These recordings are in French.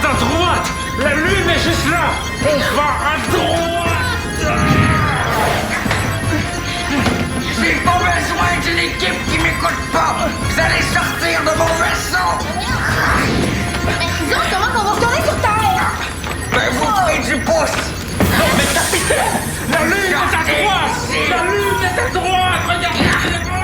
Regarde à droite! La lune est juste là! Va à droite! J'ai pas besoin d'une équipe qui m'écoute pas! Vous allez sortir de mon vaisseau! Disons comment qu'on va retourner sur Terre? Ben vous ferez du pouce! Non, mais capitaine! La lune est à droite! La lune est à droite! Regardez-moi!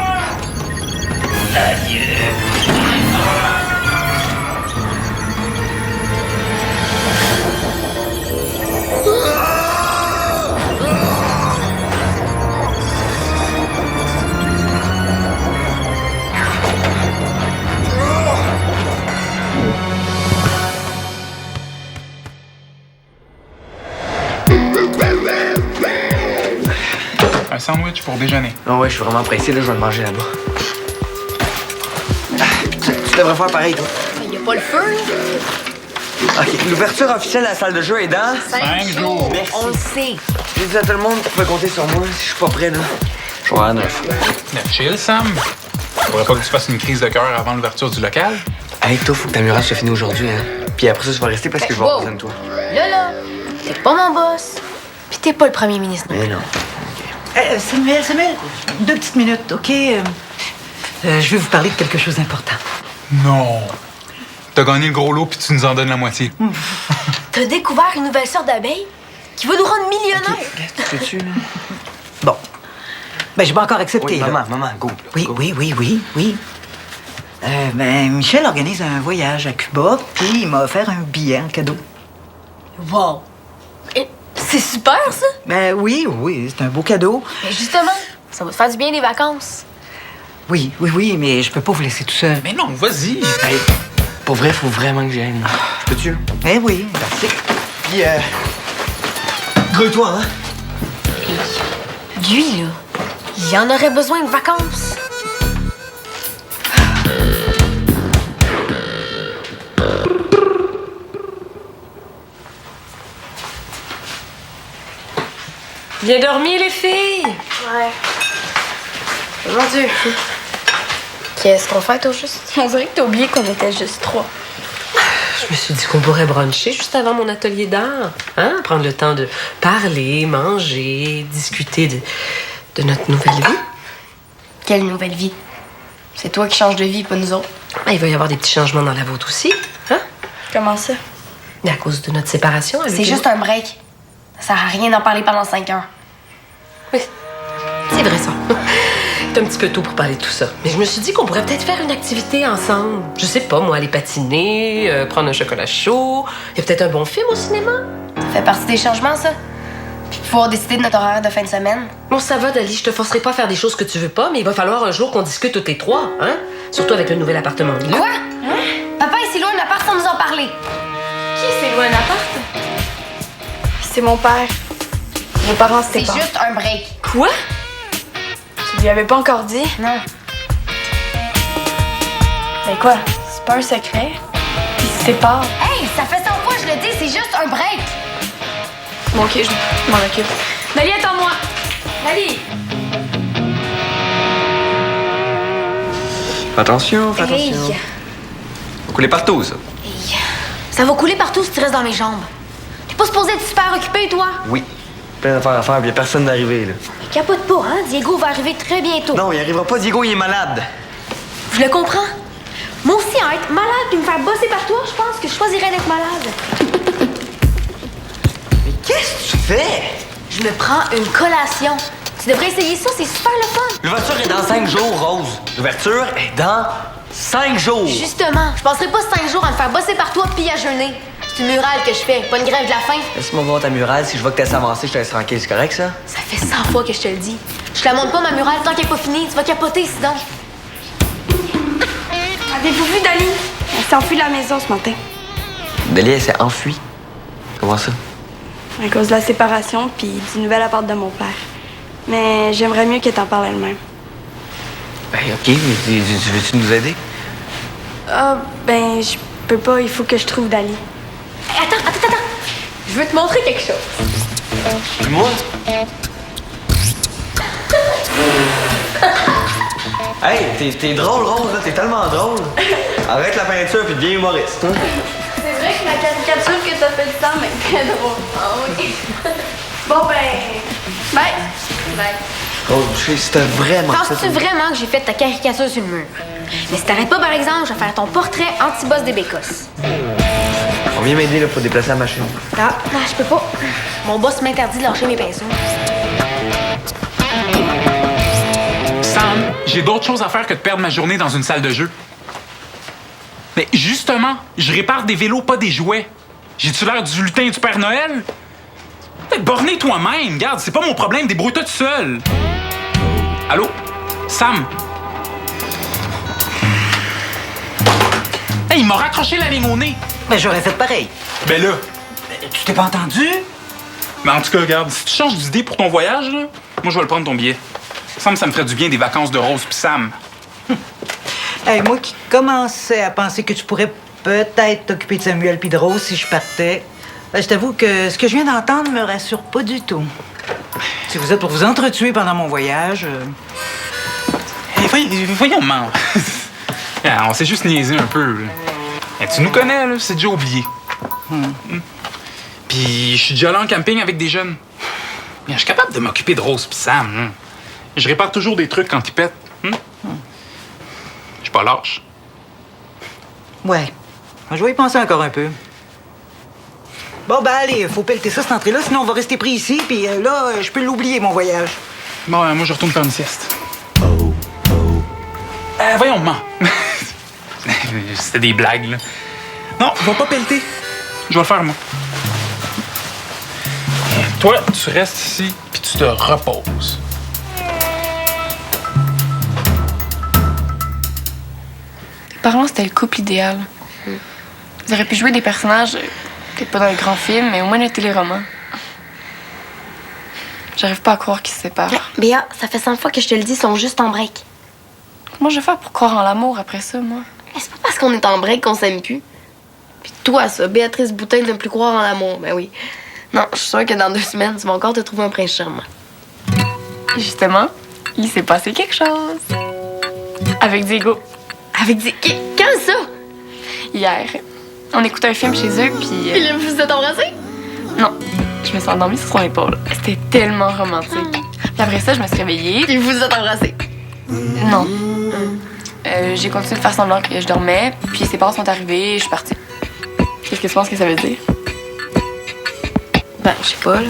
Un sandwich pour déjeuner. Non, ouais, je suis vraiment pressé, là, je vais le manger là-bas. Tu devrais faire pareil, toi. Il y a pas le feu, là. OK, l'ouverture officielle de la salle de jeu est dans... 5 jours. Merci. On le sait. J'ai dit à tout le monde qu'il pouvait compter sur moi si je suis pas prêt, là. Je vais à 9. Chill, Sam. Faudrait pas que tu fasses une crise de cœur avant l'ouverture du local. Hey, toi, faut que ta murage se finisse aujourd'hui, hein. Puis après ça, tu vas rester parce que je vais avoir besoin de toi. Là, t'es pas mon boss. Pis t'es pas le premier ministre. Mais non. Samuel, 2 petites minutes, OK? Je vais vous parler de quelque chose d'important. Non. T'as gagné le gros lot puis tu nous en donnes la moitié. T'as découvert une nouvelle sorte d'abeille qui va nous rendre millionnaires. Tu peux-tu, là? Bon. Ben, je vais encore accepter, Oui, là. maman, go. Oui, Go. oui. Ben, Michel organise un voyage à Cuba, puis il m'a offert un billet en cadeau. Wow. Et c'est super, ça. Ben oui, c'est un beau cadeau. Mais justement, ça va te faire du bien des vacances. Oui, mais je peux pas vous laisser tout seul. Mais non, vas-y. Hey, pour vrai, faut vraiment que j'aille. Je peux-tu, là? Eh oui. Puis, grouille-toi, hein? Lui, là, il en aurait besoin de vacances. Bien dormi, les filles? Ouais. Mon Dieu. Qu'est-ce qu'on fait au juste? On dirait que t'as oublié qu'on était juste 3. Je me suis dit qu'on pourrait bruncher juste avant mon atelier d'art. Hein? Prendre le temps de parler, manger, discuter de notre nouvelle vie. Quelle nouvelle vie? C'est toi qui changes de vie, pas nous autres. Ah, il va y avoir des petits changements dans la vôtre aussi. Hein? Comment ça? À cause de notre séparation avec C'est juste un break. Ça sert à rien d'en parler pendant 5 heures. Oui, c'est vrai ça. C'est un petit peu tôt pour parler de tout ça. Mais je me suis dit qu'on pourrait peut-être faire une activité ensemble. Je sais pas, moi, aller patiner, prendre un chocolat chaud. Il y a peut-être un bon film au cinéma. Ça fait partie des changements, ça? Puis pouvoir décider de notre horaire de fin de semaine. Bon, ça va, Dali, je te forcerai pas à faire des choses que tu veux pas, mais il va falloir un jour qu'on discute toutes les trois, hein? Surtout avec le nouvel appartement. Là. Quoi? Papa est si loin de l'appart sans nous en parler. Qui c'est loin d'appart? C'est mon père. Mes parents, C'est c'était pas. juste un break. Quoi? Tu lui avais pas encore dit? Non. Mais quoi? C'est pas un secret? Ils se séparent. Hey, ça fait 100 fois que je le dis, c'est juste un break. Bon, OK, je m'en occupe. Dali, attends-moi! Dali! Fais attention. Hey. Faut couler partout, ça. Hey. Ça va couler partout si tu restes dans mes jambes. T'es pas supposé être super occupé, toi? Oui. Plein d'affaires à faire, puis y a personne d'arrivé, là. Mais capote pas, hein? Diego va arriver très bientôt. Non, il arrivera pas, Diego, il est malade. Je le comprends. Moi aussi, hein, être malade puis me faire bosser par toi, je pense que je choisirais d'être malade. Mais qu'est-ce que tu fais? Je me prends une collation. Tu devrais essayer ça, c'est super le fun. L'ouverture est dans 5 jours, Rose. L'ouverture est dans 5 jours. Justement, je passerai pas 5 jours à me faire bosser par toi puis à jeûner. C'est une murale que je fais, pas une grève de la faim. Laisse-moi voir ta murale. Si je vois que t'as avancé, je te laisse tranquille. C'est correct, ça? Ça fait 100 fois que je te le dis. Je te la montre pas, ma murale, tant qu'elle est pas finie. Tu vas capoter, sinon. Avez-vous vu Dali? Elle s'est enfuie de la maison ce matin. Delia, elle s'est enfuie. Comment ça? À cause de la séparation puis du nouvel appart de mon père. Mais j'aimerais mieux qu'elle t'en parle elle-même. Ben, OK, mais veux-tu nous aider? Ah, ben, je peux pas. Il faut que je trouve Dali. Hey, attends. Je veux te montrer quelque chose. Moi? Hey, t'es drôle, Rose, là. T'es tellement drôle. Arrête la peinture puis deviens humoriste, hein? C'est vrai que ma caricature m'appelle Sam, mais très drôle. Ah oui. Bon, ben. Bye. Bye. Rose Boucher, c'était vraiment... Penses-tu vraiment que j'ai fait ta caricature sur le mur? Mais si t'arrêtes pas, par exemple, je vais faire ton portrait anti-boss des Bécosses. On vient m'aider là, pour déplacer la machine. Ah, non, je peux pas. Mon boss m'interdit de lâcher mes pinceaux. Sam, j'ai d'autres choses à faire que de perdre ma journée dans une salle de jeu. Mais justement, je répare des vélos, pas des jouets. J'ai-tu l'air du lutin du Père Noël? Borné toi-même, regarde, c'est pas mon problème, débrouille-toi tout seul. Allô? Sam? Hey, il m'a raccroché la ligne au nez. Ben, j'aurais fait pareil. Ben là, Tu t'es pas entendu? mais en tout cas, regarde, si tu changes d'idée pour ton voyage, là, moi, je vais le prendre ton billet. Sam, ça me ferait du bien des vacances de Rose pis Sam. Hey, moi qui commençais à penser que tu pourrais peut-être t'occuper de Samuel puis de Rose si je partais, ben, je t'avoue que ce que je viens d'entendre me rassure pas du tout. Si vous êtes pour vous entretuer pendant mon voyage... Voyons, man. On s'est juste niaisé un peu. Là. Tu nous connais, là, c'est déjà oublié. Puis je suis déjà allé en camping avec des jeunes. Je suis capable de m'occuper de Rose pis Sam. Hein. Je répare toujours des trucs quand ils pètent. Je suis pas lâche. Ouais. Je vais y penser encore un peu. Bon, ben allez, faut pelleter ça, cette entrée-là, sinon on va rester pris ici, puis là, je peux l'oublier, mon voyage. Bon, moi, je retourne faire une sieste. Voyons, man. C'était des blagues, là. Non, va pas pelleter. Je vais le faire, moi. Toi, tu restes ici, puis tu te reposes. Tes parents, c'était le couple idéal. Ils auraient pu jouer des personnages, peut-être pas dans les grands films, mais au moins dans les téléromans. J'arrive pas à croire qu'ils se séparent. Béa, ça fait 100 fois que je te le dis, ils sont juste en break. Comment je vais faire pour croire en l'amour après ça, moi? Mais c'est pas parce qu'on est en break qu'on s'aime plus. Puis toi, ça, Béatrice Boutin, ne plus croire en l'amour. Ben oui. Non, je suis sûre que dans 2 semaines, tu vas encore te trouver un prince charmant. Justement, il s'est passé quelque chose. Avec Diego. Avec des... Quand ça? Hier, on écoutait un film chez eux, puis... Puis là, vous vous êtes embrassés? Non, je me suis endormie sur son épaule. C'était tellement romantique. Puis après ça, je me suis réveillée. Puis vous vous êtes embrassés? Non. J'ai continué de faire semblant que je dormais, puis ses parents sont arrivés et je suis partie. Qu'est-ce que tu penses que ça veut dire? Ben, je sais pas, là.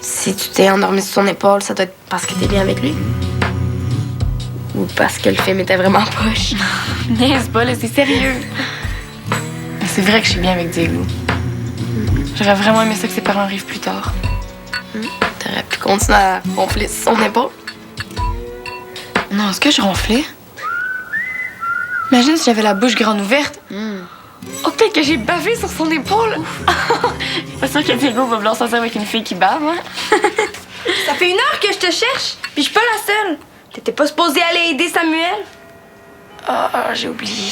Si tu t'es endormi sur son épaule, ça doit être parce que t'es bien avec lui. Ou parce que le film était vraiment poche. Niaise pas, là, c'est sérieux. Mais c'est vrai que je suis bien avec Diego. J'aurais vraiment aimé ça que ses parents arrivent plus tard. T'aurais pu continuer à ronfler sur son épaule. Non, est-ce que je ronflais? Imagine si j'avais la bouche grande ouverte. Oh, peut-être que j'ai bavé sur son épaule. Pas sûr que Diego va vouloir sortir avec une fille qui bave, hein? Ça fait 1 heure que je te cherche, puis je suis pas la seule. T'étais pas supposée aller aider Samuel? Ah, j'ai oublié.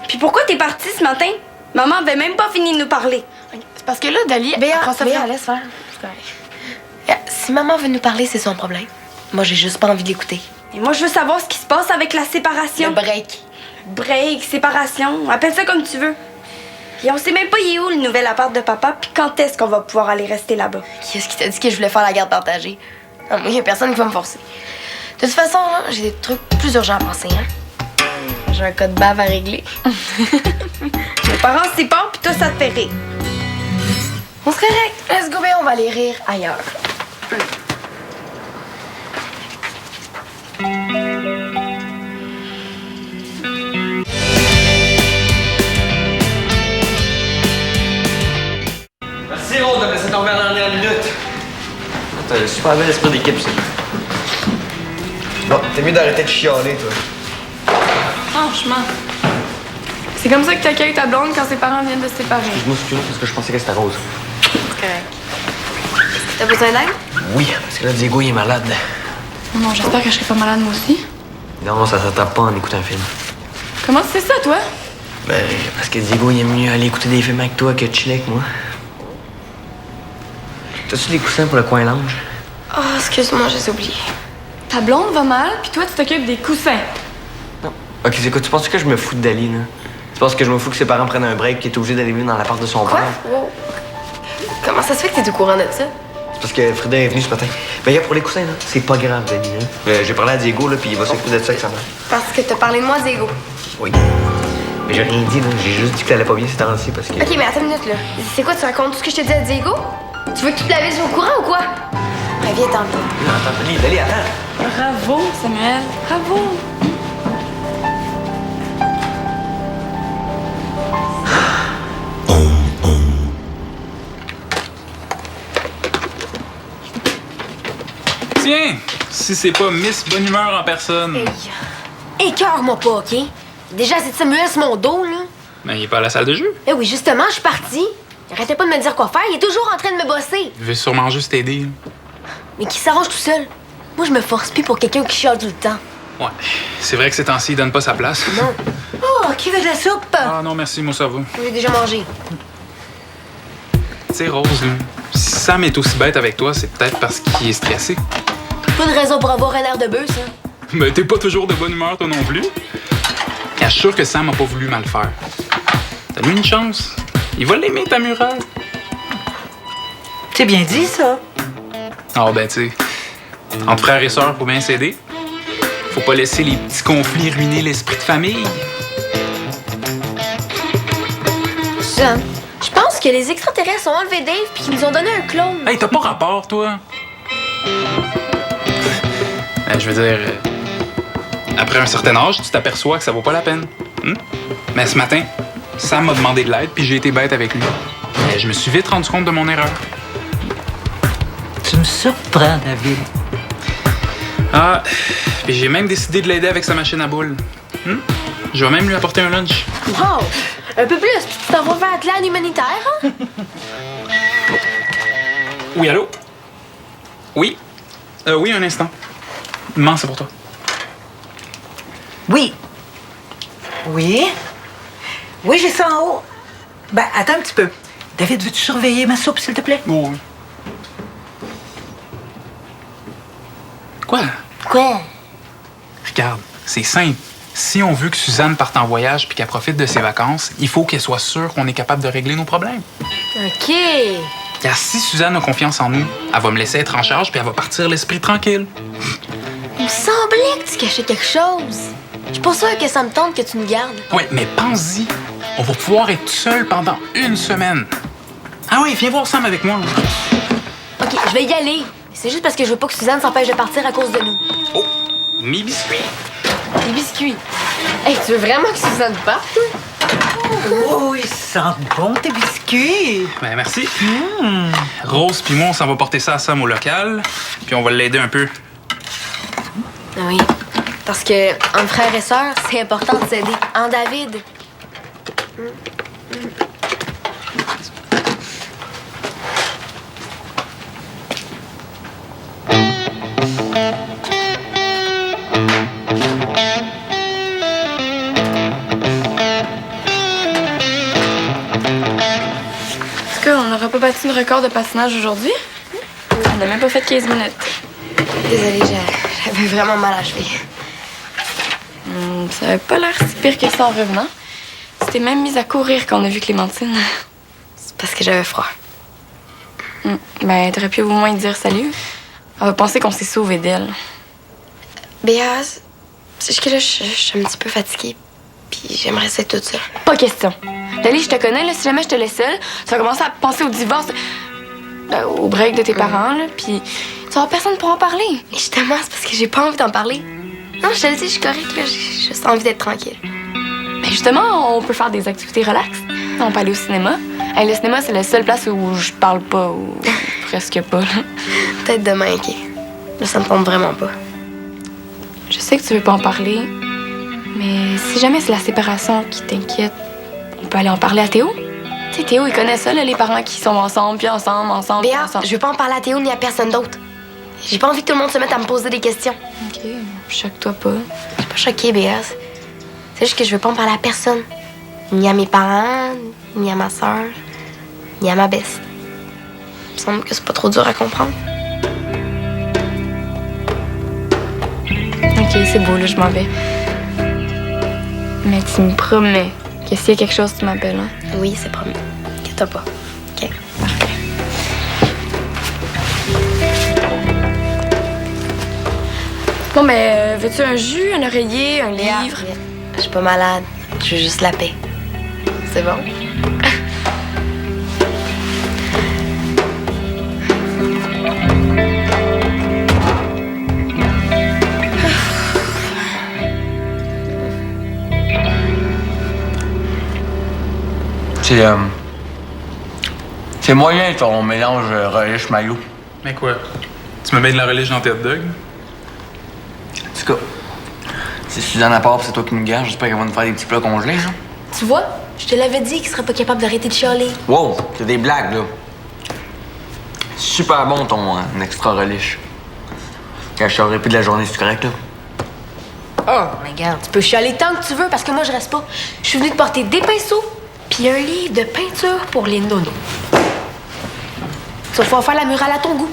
Puis pourquoi t'es partie ce matin? Maman avait même pas fini de nous parler. C'est parce que là, Dali... Béa, prend ça Béa, bien. laisse faire. C'est correct. Si maman veut nous parler, c'est son problème. Moi, j'ai juste pas envie d'écouter. Et moi, je veux savoir ce qui se passe avec la séparation. Le break. Break, séparation, appelle ça comme tu veux. Et on sait même pas il est où le nouvel appart de papa, puis quand est-ce qu'on va pouvoir aller rester là-bas. Qui est-ce qui t'a dit que je voulais faire la garde partagée? Non, moi, y a personne qui va me forcer. De toute façon, là, j'ai des trucs plus urgents à penser, hein? J'ai un code bave à régler. Mes parents se séparent, puis toi, ça te fait rire. On se correct. Let's go, on va aller rire ailleurs. Merci, Rose, de me laisser tomber à la dernière minute. T'as un super bel esprit d'équipe, ça. Bon, t'es mieux d'arrêter de chialer, toi. Franchement. C'est comme ça que t'accueilles ta blonde quand ses parents viennent de se séparer. Je m'excuse parce que je pensais que c'était Rose. C'est correct. T'as besoin d'aide? Oui, parce que là, Diego, il est malade. Non, j'espère que je serai pas malade, moi aussi. Non, ça s'attrape pas en écoutant un film. Comment tu sais ça, toi? Ben, parce que Diego, il aime mieux aller écouter des films avec toi que de chiller avec moi. T'as-tu des coussins pour le coin lounge? Oh, excuse-moi, j'ai oublié. Ta blonde va mal, puis toi, tu t'occupes des coussins. Non. Ok, c'est quoi, tu penses que je me fous de Dali, là? Tu penses que je me fous que ses parents prennent un break qu'il est obligé d'aller vivre dans l'appart de son Quoi? père? Wow. Comment ça se fait que t'es au courant de ça? C'est parce que Frida est venue ce matin. Ben, gars, pour les coussins, là, c'est pas grave, Dani. Hein? J'ai parlé à Diego, là, puis il va s'occuper de ça avec sa mère. Parce que t'as parlé de moi, Diego. Oui. Mais j'ai rien dit, là. J'ai juste dit que t'allais pas bien ces temps-ci parce que. Ok, mais attends une minute, là. C'est quoi, tu racontes tout ce que je te dis à Diego? Tu veux que toute la ville soit au courant ou quoi? Ouais, viens, tente. Non, attends, Dani, attends. Bravo, Samuel. Bravo. Tiens, si c'est pas Miss Bonne Humeur en personne. Écœure-moi pas, OK? Déjà, c'est de Samuel sur mon dos, là. Ben, il est pas à la salle de jeu. Eh oui, justement, je suis partie. Il arrêtait pas de me dire quoi faire. Il est toujours en train de me bosser. Il veut sûrement juste t'aider. Mais qui s'arrange tout seul. Moi, je me force plus pour quelqu'un qui chiale tout le temps. Ouais. C'est vrai que ces temps-ci, il donne pas sa place. Non. Oh, qui veut de la soupe? Ah non, merci, moi ça va. J'ai déjà mangé. Tu sais, Rose, là, si Sam est aussi bête avec toi, c'est peut-être parce qu'il est stressé. Pas de raison pour avoir un air de bœuf, ça. Ben, t'es pas toujours de bonne humeur, toi non plus. Et je suis sûr que Sam a pas voulu mal faire. T'as eu une chance. Il va l'aimer, ta murale. C'est bien dit, ça. Ah, ben, tu sais, entre frères et sœurs, faut bien s'aider. Faut pas laisser les petits conflits ruiner l'esprit de famille. Suzanne, je pense que les extraterrestres ont enlevé Dave puis qu'ils nous ont donné un clone. Hey, t'as pas rapport, toi? Ben, je veux dire, après un certain âge, tu t'aperçois que ça vaut pas la peine. Mais ce matin, Sam m'a demandé de l'aide, puis j'ai été bête avec lui. Et je me suis vite rendu compte de mon erreur. Tu me surprends, David. Ah, puis j'ai même décidé de l'aider avec sa machine à boules. Je vais même lui apporter un lunch. Wow! Un peu plus, puis tu t'en vas vers Clan humanitaire, hein? Oui, allô? Oui? Oui, un instant. Maman, c'est pour toi. Oui. Oui? Oui, j'ai ça en haut. Ben, attends un petit peu. David, veux-tu surveiller ma soupe, s'il te plaît? Oh, oui. Quoi? Quoi? Regarde, c'est simple. Si on veut que Suzanne parte en voyage puis qu'elle profite de ses vacances, il faut qu'elle soit sûre qu'on est capable de régler nos problèmes. OK. Car si Suzanne a confiance en nous, elle va me laisser être en charge puis elle va partir l'esprit tranquille. Il me semblait que tu cachais quelque chose. Je suis pas sûre que ça me tente que tu nous gardes. Ouais, mais pense-y. On va pouvoir être seul pendant une semaine. Ah oui, viens voir Sam avec moi. OK, je vais y aller. C'est juste parce que je veux pas que Suzanne s'empêche de partir à cause de nous. Oh, mes biscuits. Des biscuits. Hey, tu veux vraiment que Suzanne parte, toi? Oh, ils sentent bon, tes biscuits. Ben, merci. Rose puis moi, on s'en va porter ça à Sam au local, puis on va l'aider un peu. Ah oui. Parce que, entre frères et sœurs, c'est important de s'aider. En David. Est-ce qu'on n'aura pas battu le record de patinage aujourd'hui? On n'a même pas fait 15 minutes. Désolée, j'avais vraiment mal à la cheville. Ça avait pas l'air si pire que ça en revenant. Tu t'es même mise à courir quand on a vu Clémentine. C'est parce que j'avais froid. Ben, t'aurais pu au moins dire salut. On va penser qu'on s'est sauvé d'elle. Béaz, c'est juste que là, je suis un petit peu fatiguée. Puis j'aimerais rester toute seule. Pas question. Lali, je te connais, là, si jamais je te laisse seule, tu vas commencer à penser au divorce, au break de tes parents, là, puis tu vas avoir personne pour en parler. Et justement, c'est parce que j'ai pas envie d'en parler. Non, je te le dis, je suis correcte, là. J'ai juste envie d'être tranquille. Ben justement, on peut faire des activités relax. On peut aller au cinéma. Hey, le cinéma, c'est la seule place où je parle pas, ou presque pas, là. Peut-être demain, OK. Là, ça me tombe vraiment pas. Je sais que tu veux pas en parler, mais si jamais c'est la séparation qui t'inquiète, on peut aller en parler à Théo. Tu sais, Théo, il connaît ça, là, les parents qui sont ensemble, puis ensemble, puis Béa, ensemble. je veux pas en parler à Théo ni à personne d'autre. J'ai pas envie que tout le monde se mette à me poser des questions. OK, choque-toi pas. Je suis pas choquée, Béa. C'est juste que je veux pas en parler à personne. Ni à mes parents, ni à ma soeur, ni à ma best. Il me semble que c'est pas trop dur à comprendre. OK, c'est beau, là, je m'en vais. Mais tu me promets Que s'il y a quelque chose, tu m'appelles, hein? Oui, c'est promis. Inquiète-toi pas. OK. Parfait. Bon, mais veux-tu un jus, un oreiller, un livre? Je suis pas malade. Je veux juste la paix. C'est bon? C'est moyen ton mélange relish-maillot. Mais quoi? Tu me mets de la relish dans tes hot dogs? En tout cas, si Suzanne à part, c'est toi qui me gage, j'espère qu'elle va nous faire des petits plats congelés, hein? Tu vois, je te l'avais dit qu'il serait pas capable d'arrêter de chialer. Wow, c'est des blagues, là. Super bon ton extra relish. Quand je saurai plus de la journée, c'est correct, là? Oh, mais regarde, tu peux chialer tant que tu veux parce que moi, je reste pas. Je suis venue te porter des pinceaux puis un livre de peinture pour les nonos. Tu vas pouvoir faire la murale à ton goût.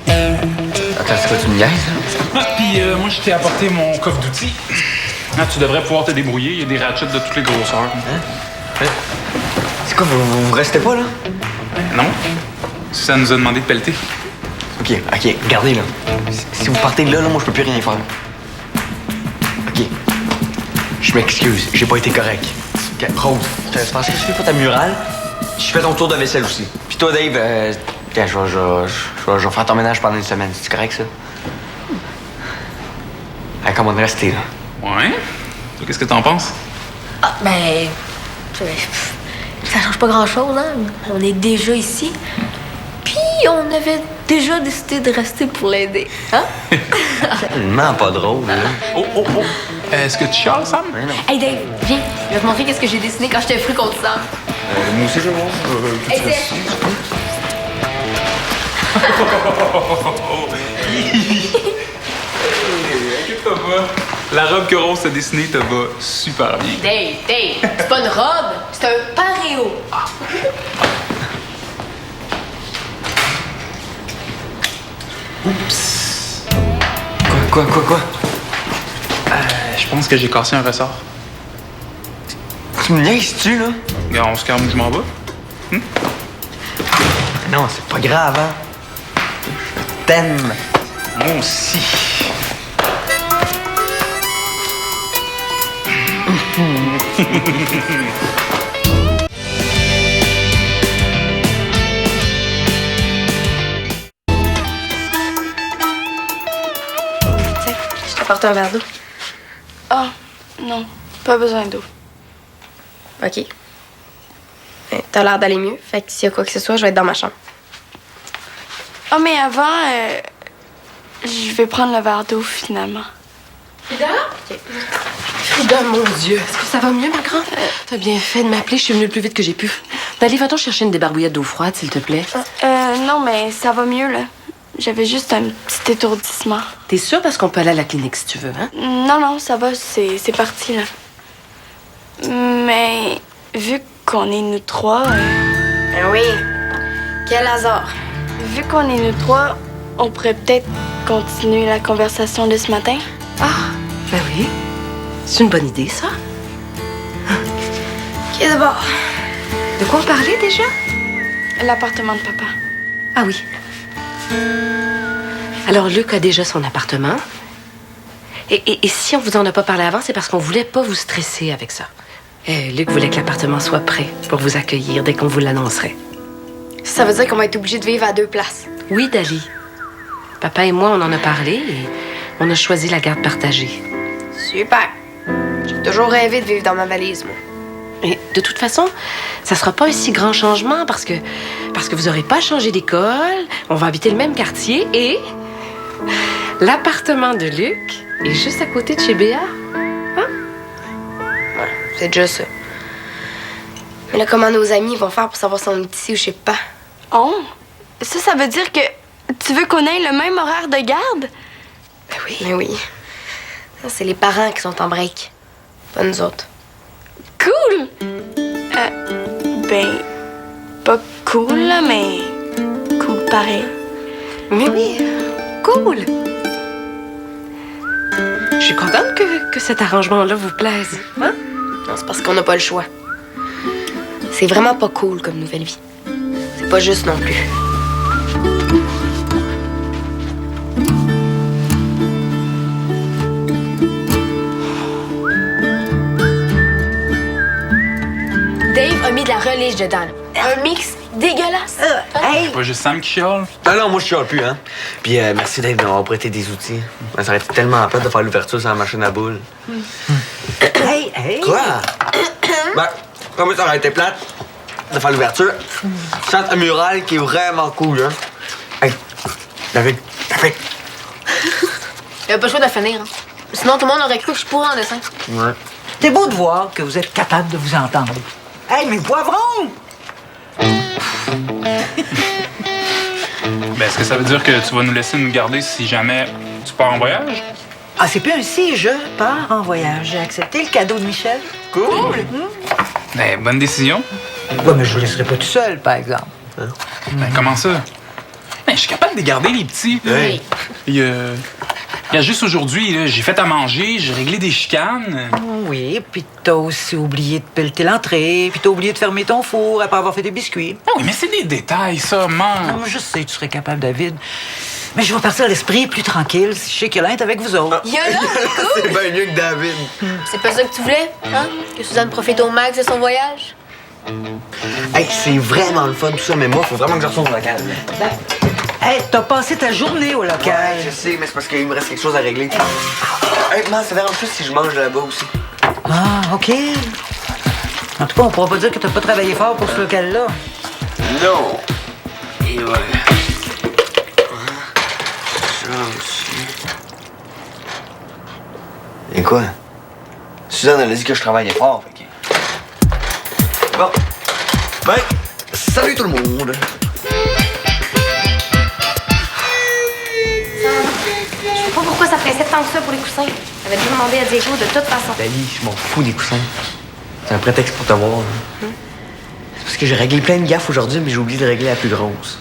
Attends, c'est quoi, tu me niaises, là? Puis moi, je t'ai apporté mon coffre d'outils. Ah, tu devrais pouvoir te débrouiller. Il y a des ratchets de toutes les grosseurs. C'est quoi, vous restez pas, là? Non? Ça nous a demandé de pelleter. OK, regardez, là. Si vous partez de là, moi, je peux plus rien faire. OK. Je m'excuse, j'ai pas été correct. OK, Rose, c'est parce que je fais pas ta murale, je fais ton tour de vaisselle aussi. Puis toi, Dave, je vais faire ton ménage pendant une semaine. C'est correct, ça? Allez, comment rester, là? Ouais? Toi, qu'est-ce que t'en penses? Ah, ben. Ça change pas grand-chose, hein? On est déjà ici. Puis, on avait déjà décidé de rester pour l'aider, hein? Tellement pas drôle, là. Oh! Est-ce que tu chiales, Sam? Ouais, non. Hey, Dave, viens. Je vais te montrer qu'est-ce que j'ai dessiné quand j'étais fru contre Sam. Moi aussi, je vais voir. Hey, Steph. Inquiète-toi pas. La robe que Rose a dessinée te va super bien. Dave, c'est pas une robe, c'est un paréo. Oups! Quoi? Je pense que j'ai cassé un ressort. Tu me niaises-tu, là? Regarde, on se calme, je m'en vais. Non, c'est pas grave, hein? Je t'aime. Moi aussi. Tiens, je t'apporte un verre d'eau. Ah, non, pas besoin d'eau. OK. T'as l'air d'aller mieux. Fait que s'il y a quoi que ce soit, je vais être dans ma chambre. Ah, mais avant, je vais prendre le verre d'eau, finalement. Frida? Frida, mon Dieu. Est-ce que ça va mieux, ma grande? T'as bien fait de m'appeler. Je suis venue le plus vite que j'ai pu. Allez, va-t'en chercher une débarbouillette d'eau froide, s'il te plaît. Non, mais ça va mieux, là. J'avais juste un petit étourdissement. T'es sûre parce qu'on peut aller à la clinique si tu veux, hein? Non, ça va, c'est parti, là. Mais vu qu'on est nous trois, Ben oui. Quel hasard. vu qu'on est nous trois, on pourrait peut-être continuer la conversation de ce matin. Ah, ben oui. C'est une bonne idée, ça. OK, d'abord. De quoi on parlait déjà? L'appartement de papa. Ah oui. Alors, Luc a déjà son appartement. Et si on vous en a pas parlé avant, c'est parce qu'on voulait pas vous stresser avec ça. Luc voulait que l'appartement soit prêt pour vous accueillir dès qu'on vous l'annoncerait. Ça veut dire qu'on va être obligé de vivre à deux places. Oui, Dali. Papa et moi, on en a parlé et on a choisi la garde partagée. Super. J'ai toujours rêvé de vivre dans ma valise, moi. Et de toute façon, ça sera pas un si grand changement parce que vous aurez pas changé d'école, on va habiter le même quartier et l'appartement de Luc est juste à côté de chez Béa. C'est déjà ça. Mais là, comment nos amis vont faire pour savoir si on est ici ou je sais pas? Oh, ça veut dire que tu veux qu'on ait le même horaire de garde? Ben oui. Mais oui. Ça, c'est les parents qui sont en break. Pas nous autres. Cool! Ben, pas cool, là, mais cool pareil. Mais oui, cool. Je suis contente que cet arrangement-là vous plaise. Hein? Non, c'est parce qu'on n'a pas le choix. C'est vraiment pas cool comme nouvelle vie. C'est pas juste non plus. Dave a mis de la relish dedans. Un mix dégueulasse. Hey! Pas juste Sam qui chiale. Ah non, moi, je chiale plus, hein. Puis merci, Dave, de m'avoir prêté des outils. Ça aurait été tellement plate de faire l'ouverture sur la machine à boules. Hey, hey! Quoi? Ben, comme ça aurait été plate de faire l'ouverture. Chante un mural qui est vraiment cool, hein. Hey, David. Il a pas le choix de finir. Hein. Sinon, tout le monde aurait cru que je pourrais en dessin. Ouais. C'est beau de voir que vous êtes capable de vous entendre. Hey, mais poivrons! Ben, est-ce que ça veut dire que tu vas nous laisser nous garder si jamais tu pars en voyage? Ah, c'est plus un si, je pars en voyage. J'ai accepté le cadeau de Michel. Cool. Ben, bonne décision. Ouais, mais je vous laisserai pas tout seul, par exemple. Ben, comment ça? Ben, je suis capable de garder les petits. Hey. Il y a juste aujourd'hui, là, j'ai fait à manger, j'ai réglé des chicanes. Oui, puis t'as aussi oublié de pelleter l'entrée, puis t'as oublié de fermer ton four après avoir fait des biscuits. Ah oui, mais c'est des détails, ça, man. Non, je sais, tu serais capable, David. Mais je vais partir à l'esprit plus tranquille si je sais que l'un est avec vous autres. Yola, C'est bien mieux que David. c'est pas ça que tu voulais, hein? Que Suzanne profite au max de son voyage? Hey, c'est vraiment le fun, tout ça, mais moi, faut vraiment que je retourne au local. Hey, t'as passé ta journée au local. Ouais, je sais, mais c'est parce qu'il me reste quelque chose à régler. Hey, man, ça dérange plus si je mange là-bas aussi. Ah, OK. En tout cas, on pourra pas dire que t'as pas travaillé fort pour ce local-là. Non. Et voilà. Ça aussi. Et quoi? Suzanne, elle a dit que je travaillais fort, fait que... Bon. Ben, salut tout le monde. Je sais pas pourquoi ça pressait tant que ça pour les coussins. J'avais dû demander à Diego de toute façon. Dali, je m'en fous des coussins. C'est un prétexte pour te voir. là. C'est parce que j'ai réglé plein de gaffes aujourd'hui, mais j'ai oublié de régler la plus grosse.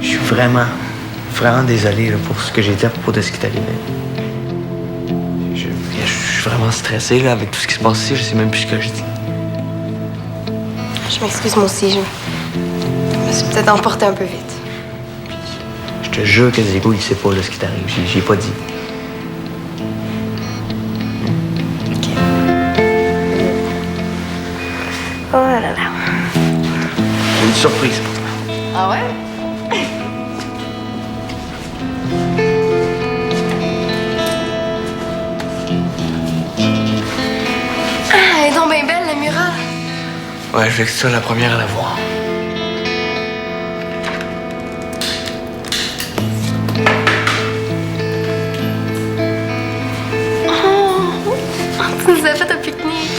Je suis vraiment désolé là, pour ce que j'ai dit à propos de ce qui t'est arrivé. Je suis vraiment stressé là, avec tout ce qui se passe ici. Je sais même plus ce que je dis. Je m'excuse, moi aussi. Je me suis peut-être emportée un peu vite. Je te jure que Diego, il sait pas là, ce qui t'arrive. J'ai pas dit. OK. Oh là là. J'ai une surprise pour toi. Ah ouais? Ah, elle est donc bien belle, la murale. Ouais, je vais que tu sois la première à la voir. Tu nous as fait un pique-nique.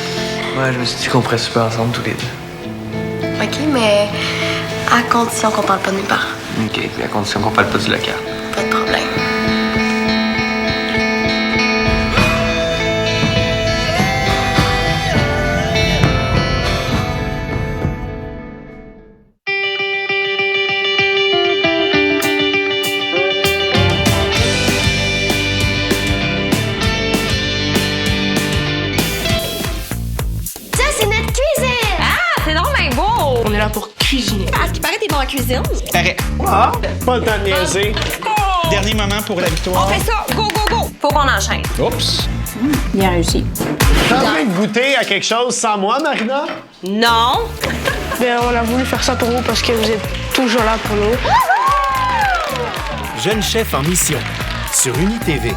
Ouais, je me suis dit qu'on pourrait super ensemble tous les deux. OK, mais à condition qu'on parle pas de mes parents. OK, puis à condition qu'on parle pas du local. Pas de problème. Ça, c'est notre cuisine! C'est donc bien beau! On est là pour cuisiner. À ce qui paraît, t'es bon en cuisine. Arrête. Ah, pas le temps de niaiser. Dernier moment pour la victoire. On fait ça! Go, go, go! Faut qu'on enchaîne. Oups. Bien réussi. T'es en train de goûter à quelque chose sans moi, Marina? Non! Bien, on a voulu faire ça pour vous parce que vous êtes toujours là pour nous. Jeune chef en mission sur UniTV.